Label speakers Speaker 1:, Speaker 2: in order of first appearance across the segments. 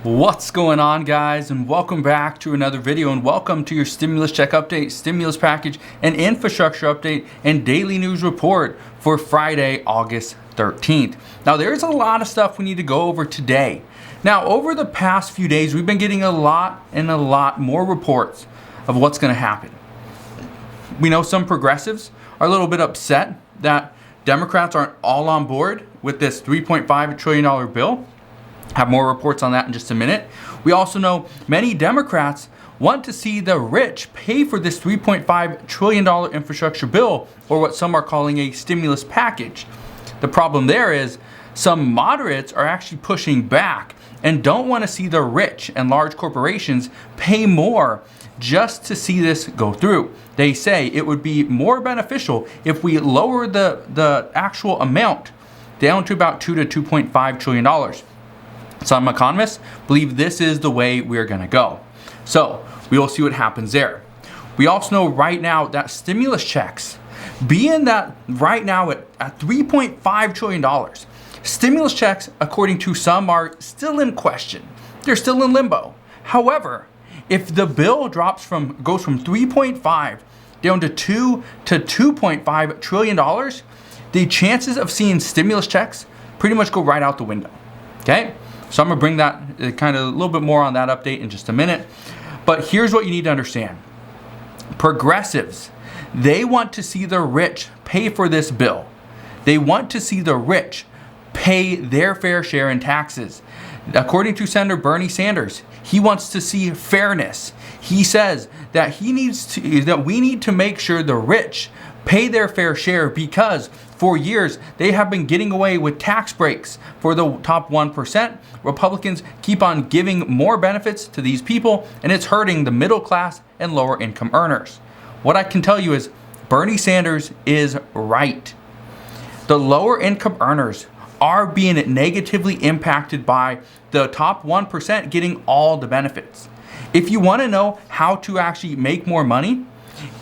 Speaker 1: What's going on, guys, and welcome back to another video, and welcome to your stimulus check update, stimulus package, and infrastructure update and daily news report for Friday, August 13th. Now, there's a lot of stuff we need to go over today. Now, over the past few days, we've been getting a lot more reports of what's going to happen. We know some progressives are a little bit upset that Democrats aren't all on board with this $3.5 trillion bill. Have more reports on that in just a minute. We also know many Democrats want to see the rich pay for this $3.5 trillion infrastructure bill, or what some are calling a stimulus package. The problem there is some moderates are actually pushing back and don't want to see the rich and large corporations pay more just to see this go through. They say it would be more beneficial if we lower the actual amount down to about $2 to $2.5 trillion. Some economists believe this is the way we're going to go. So we will see what happens there. We also know right now that stimulus checks, being that right now at $3.5 trillion, stimulus checks, according to some, are still in question. They're still in limbo. However, if the bill goes from 3.5 down to 2 to $2.5 trillion, the chances of seeing stimulus checks pretty much go right out the window. Okay? So I'm going to bring that kind of a little bit more on that update in just a minute. But here's what you need to understand. Progressives, they want to see the rich pay for this bill. They want to see the rich pay their fair share in taxes. According to Senator Bernie Sanders, he wants to see fairness. He says that we need to make sure the rich pay their fair share, because for years they have been getting away with tax breaks for the top 1%. Republicans keep on giving more benefits to these people, and it's hurting the middle class and lower income earners. What I can tell you is Bernie Sanders is right. The lower income earners are being negatively impacted by the top 1% getting all the benefits. If you want to know how to actually make more money,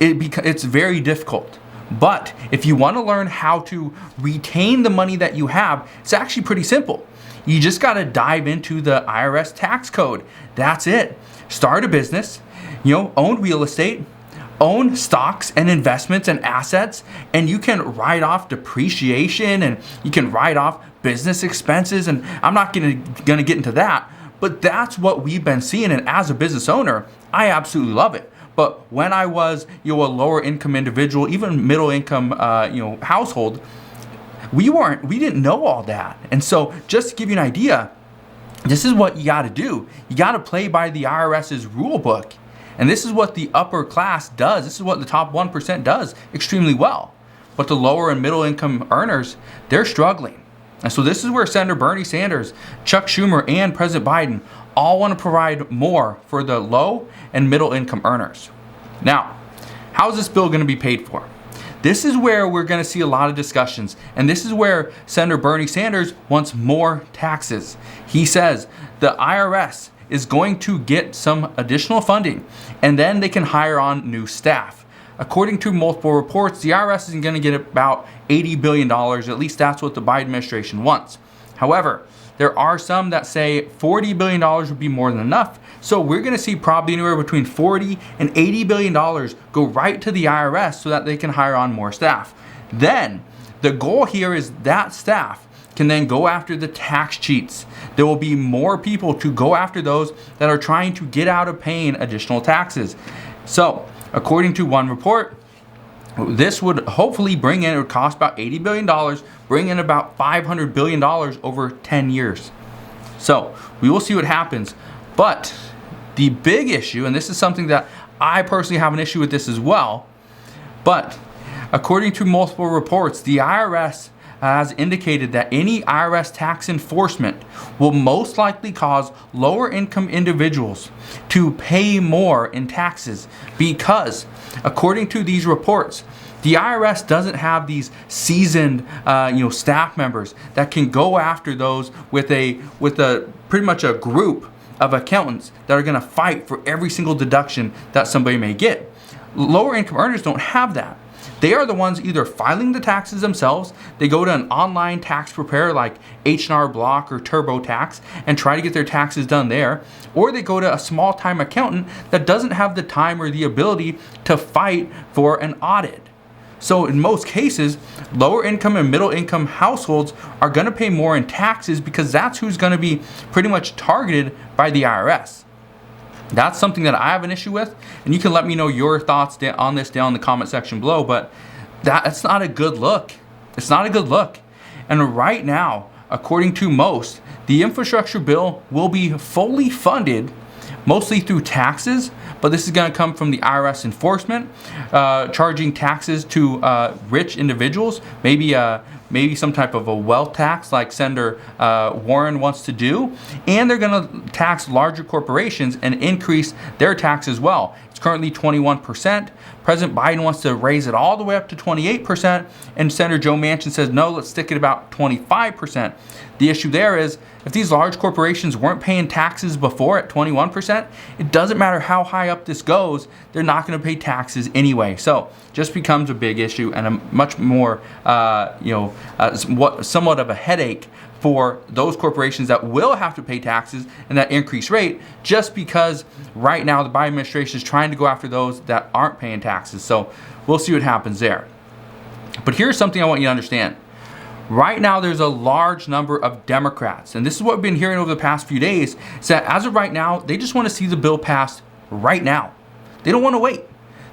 Speaker 1: it's very difficult. But if you want to learn how to retain the money that you have, it's actually pretty simple. You just got to dive into the IRS tax code. That's it. Start a business, own real estate, own stocks and investments and assets, and you can write off depreciation and you can write off business expenses. And I'm not going to get into that, but that's what we've been seeing. And as a business owner, I absolutely love it. But when I was, a lower income individual, even middle income, household, we didn't know all that. And so just to give you an idea, this is what you got to do. You got to play by the IRS's rule book. And this is what the upper class does. This is what the top 1% does extremely well. But the lower and middle income earners, they're struggling. And so this is where Senator Bernie Sanders, Chuck Schumer, and President Biden all want to provide more for the low and middle income earners. Now, how is this bill going to be paid for? This is where we're going to see a lot of discussions, and this is where Senator Bernie Sanders wants more taxes. He says the IRS is going to get some additional funding, and then they can hire on new staff. According to multiple reports, the IRS is going to get about $80 billion. At least that's what the Biden administration wants. However, there are some that say $40 billion would be more than enough. So we're going to see probably anywhere between $40 and $80 billion go right to the IRS so that they can hire on more staff. Then the goal here is that staff can then go after the tax cheats. There will be more people to go after those that are trying to get out of paying additional taxes. So according to one report, this would hopefully it would cost about $80 billion, bring in about $500 billion over 10 years. So we will see what happens. But the big issue, and this is something that I personally have an issue with this as well, but according to multiple reports, the IRS has indicated that any IRS tax enforcement will most likely cause lower income individuals to pay more in taxes, because according to these reports, the IRS doesn't have these seasoned staff members that can go after those with a pretty much a group of accountants that are going to fight for every single deduction that somebody may get. Lower income earners don't have that. they are the ones either filing the taxes themselves, they go to an online tax preparer like H&R Block or TurboTax and try to get their taxes done there, or they go to a small-time accountant that doesn't have the time or the ability to fight for an audit. So in most cases, lower income and middle income households are going to pay more in taxes because that's who's going to be pretty much targeted by the IRS. That's something that I have an issue with, and you can let me know your thoughts on this down in the comment section below, but that's not a good look. It's not a good look. And right now, according to most, the infrastructure bill will be fully funded mostly through taxes, but this is going to come from the IRS enforcement, charging taxes to rich individuals, maybe some type of a wealth tax like Senator Warren wants to do, and they're going to tax larger corporations and increase their tax as well. It's currently 21%. President Biden wants to raise it all the way up to 28%, and Senator Joe Manchin says, no, let's stick at about 25%. The issue there is, if these large corporations weren't paying taxes before at 21%, it doesn't matter how high up this goes, they're not going to pay taxes anyway. So just becomes a big issue and a much more, somewhat of a headache for those corporations that will have to pay taxes and that increased rate, just because right now the Biden administration is trying to go after those that aren't paying taxes. So we'll see what happens there. But here's something I want you to understand. Right now, there's a large number of Democrats, and this is what we've been hearing over the past few days, is that as of right now, they just want to see the bill passed right now. They don't want to wait.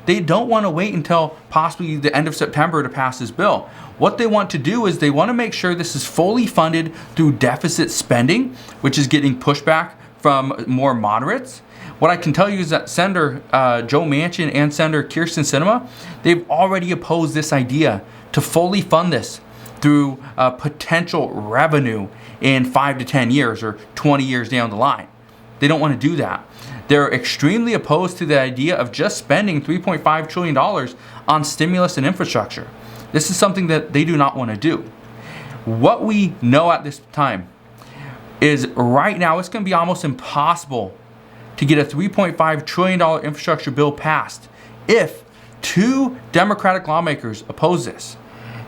Speaker 1: They don't want to wait until possibly the end of September to pass this bill. What they want to do is they want to make sure this is fully funded through deficit spending, which is getting pushback from more moderates. What I can tell you is that Senator Joe Manchin and Senator Kyrsten Sinema, they've already opposed this idea to fully fund this through potential revenue in 5 to 10 years or 20 years down the line. They don't want to do that. They're extremely opposed to the idea of just spending $3.5 trillion on stimulus and infrastructure. This is something that they do not want to do. What we know at this time is right now it's going to be almost impossible to get a $3.5 trillion infrastructure bill passed if 2 Democratic lawmakers oppose this.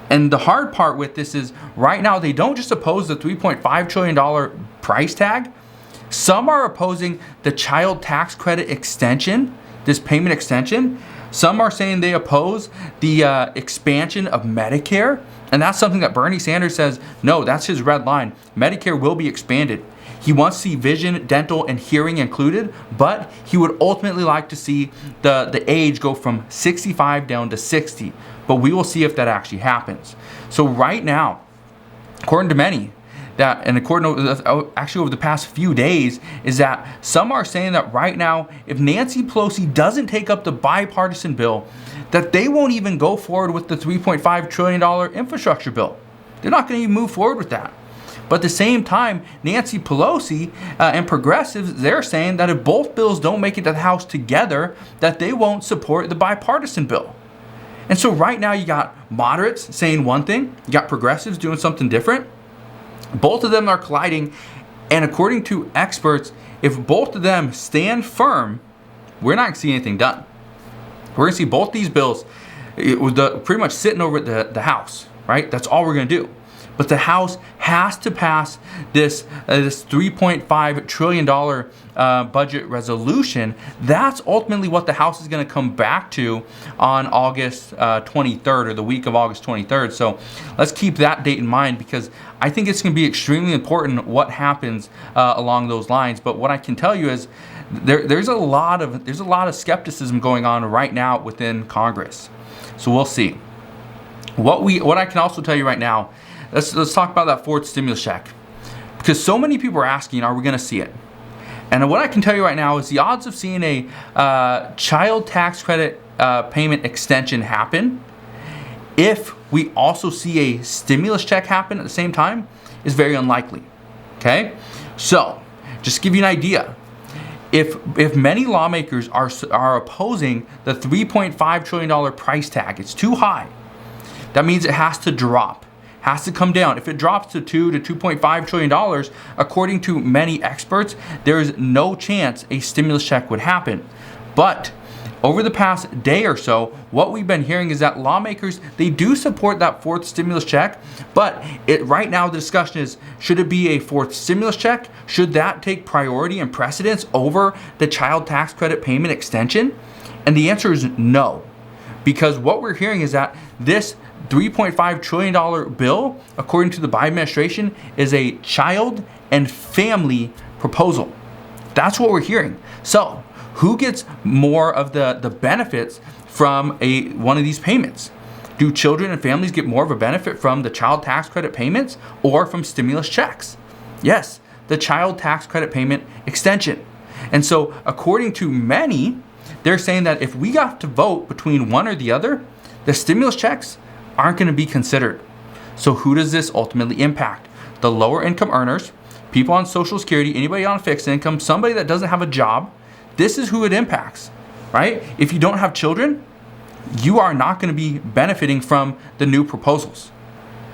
Speaker 1: And the hard part with this is right now they don't just oppose the $3.5 trillion price tag. Some are opposing the child tax credit extension, this payment extension. Some are saying they oppose the expansion of Medicare. And that's something that Bernie Sanders says, no, that's his red line. Medicare will be expanded. He wants to see vision, dental, and hearing included, but he would ultimately like to see the age go from 65 down to 60. But we will see if that actually happens. So right now, according to many, according to actually over the past few days, is that some are saying that right now, if Nancy Pelosi doesn't take up the bipartisan bill, that they won't even go forward with the $3.5 trillion infrastructure bill. They're not going to even move forward with that. But at the same time, Nancy Pelosi and progressives, they're saying that if both bills don't make it to the House together, that they won't support the bipartisan bill. And so right now you got moderates saying one thing, you got progressives doing something different. Both of them are colliding, and according to experts, if both of them stand firm, we're not going to see anything done. We're going to see both these bills pretty much sitting over at the House, right? That's all we're going to do. But the House has to pass this $3.5 trillion budget resolution. That's ultimately what the House is going to come back to on August 23rd, or the week of August 23rd. So let's keep that date in mind, because I think it's going to be extremely important what happens along those lines. But what I can tell you is there's a lot of skepticism going on right now within Congress. So we'll see. What I can also tell you right now, let's talk about that fourth stimulus check, because so many people are asking, are we going to see it? And what I can tell you right now is the odds of seeing a child tax credit payment extension happen, if we also see a stimulus check happen at the same time, is very unlikely. Okay, so just to give you an idea, if many lawmakers are opposing the $3.5 trillion price tag, it's too high. That means it has to drop. Has to come down. If it drops to $2 to $2.5 trillion, according to many experts, there is no chance a stimulus check would happen. But Over the past day or so, what we've been hearing is that lawmakers, they do support that fourth stimulus check, but right now the discussion is, should it be a fourth stimulus check? Should that take priority and precedence over the child tax credit payment extension? And the answer is no, because what we're hearing is that this $3.5 trillion bill, according to the Biden administration, is a child and family proposal. That's what we're hearing. So who gets more of the benefits from one of these payments? Do children and families get more of a benefit from the child tax credit payments or from stimulus checks? Yes, the child tax credit payment extension. And so according to many, they're saying that if we got to vote between one or the other, the stimulus checks aren't going to be considered. So who does this ultimately impact? The lower income earners, people on Social Security, anybody on fixed income, somebody that doesn't have a job. This is who it impacts, right? If you don't have children, you are not going to be benefiting from the new proposals.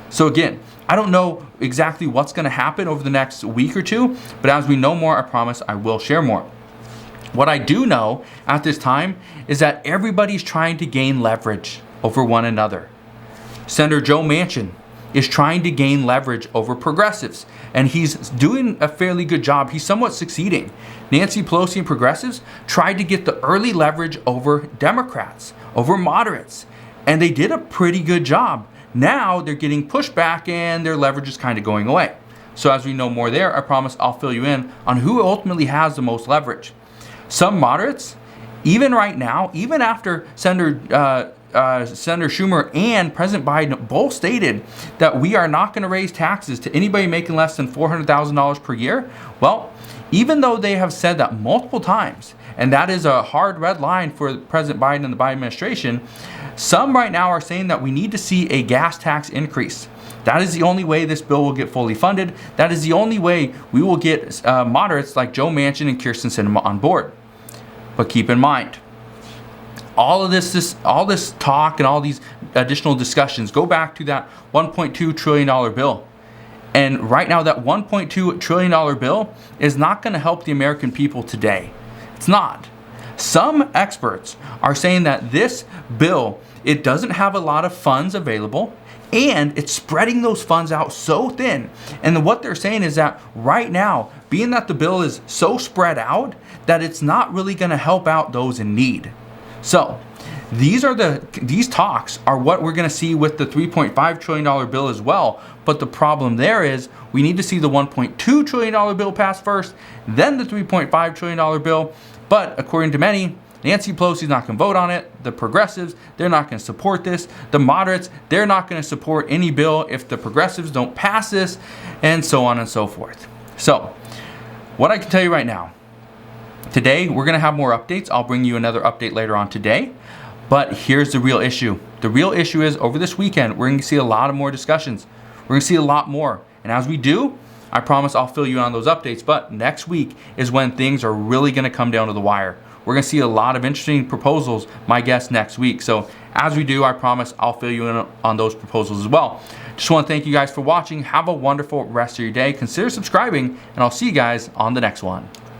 Speaker 1: So again, I don't know exactly what's going to happen over the next week or two, but as we know more, I promise I will share more. What I do know at this time is that everybody's trying to gain leverage over one another. Senator Joe Manchin is trying to gain leverage over progressives, and he's doing a fairly good job. He's somewhat succeeding. Nancy Pelosi and progressives tried to get the early leverage over Democrats, over moderates, and they did a pretty good job. Now they're getting pushed back and their leverage is kind of going away. So as we know more there, I promise I'll fill you in on who ultimately has the most leverage. Some moderates, even right now, even after Senator Schumer and President Biden both stated that we are not going to raise taxes to anybody making less than $400,000 per year. Well, even though they have said that multiple times, and that is a hard red line for President Biden and the Biden administration, some right now are saying that we need to see a gas tax increase. That is the only way this bill will get fully funded. That is the only way we will get moderates like Joe Manchin and Kyrsten Sinema on board. But keep in mind, all this talk and all these additional discussions go back to that $1.2 trillion bill. And right now, that $1.2 trillion bill is not going to help the American people today. It's not. Some experts are saying that this bill, it doesn't have a lot of funds available, and it's spreading those funds out so thin. And what they're saying is that right now, being that the bill is so spread out, that it's not really going to help out those in need. So these talks are what we're going to see with the $3.5 trillion bill as well. But the problem there is we need to see the $1.2 trillion bill pass first, then the $3.5 trillion bill. But according to many, Nancy Pelosi's not going to vote on it. The progressives, they're not going to support this. The moderates, they're not going to support any bill if the progressives don't pass this, and so on and so forth. So what I can tell you right now, today we're going to have more updates. I'll bring you another update later on today. But here's the real issue. The real issue is over this weekend, we're going to see a lot of more discussions. We're going to see a lot more. And as we do, I promise I'll fill you on those updates. But next week is when things are really going to come down to the wire. We're going to see a lot of interesting proposals, my guess, next week. So as we do, I promise I'll fill you in on those proposals as well. Just want to thank you guys for watching. Have a wonderful rest of your day. Consider subscribing, and I'll see you guys on the next one.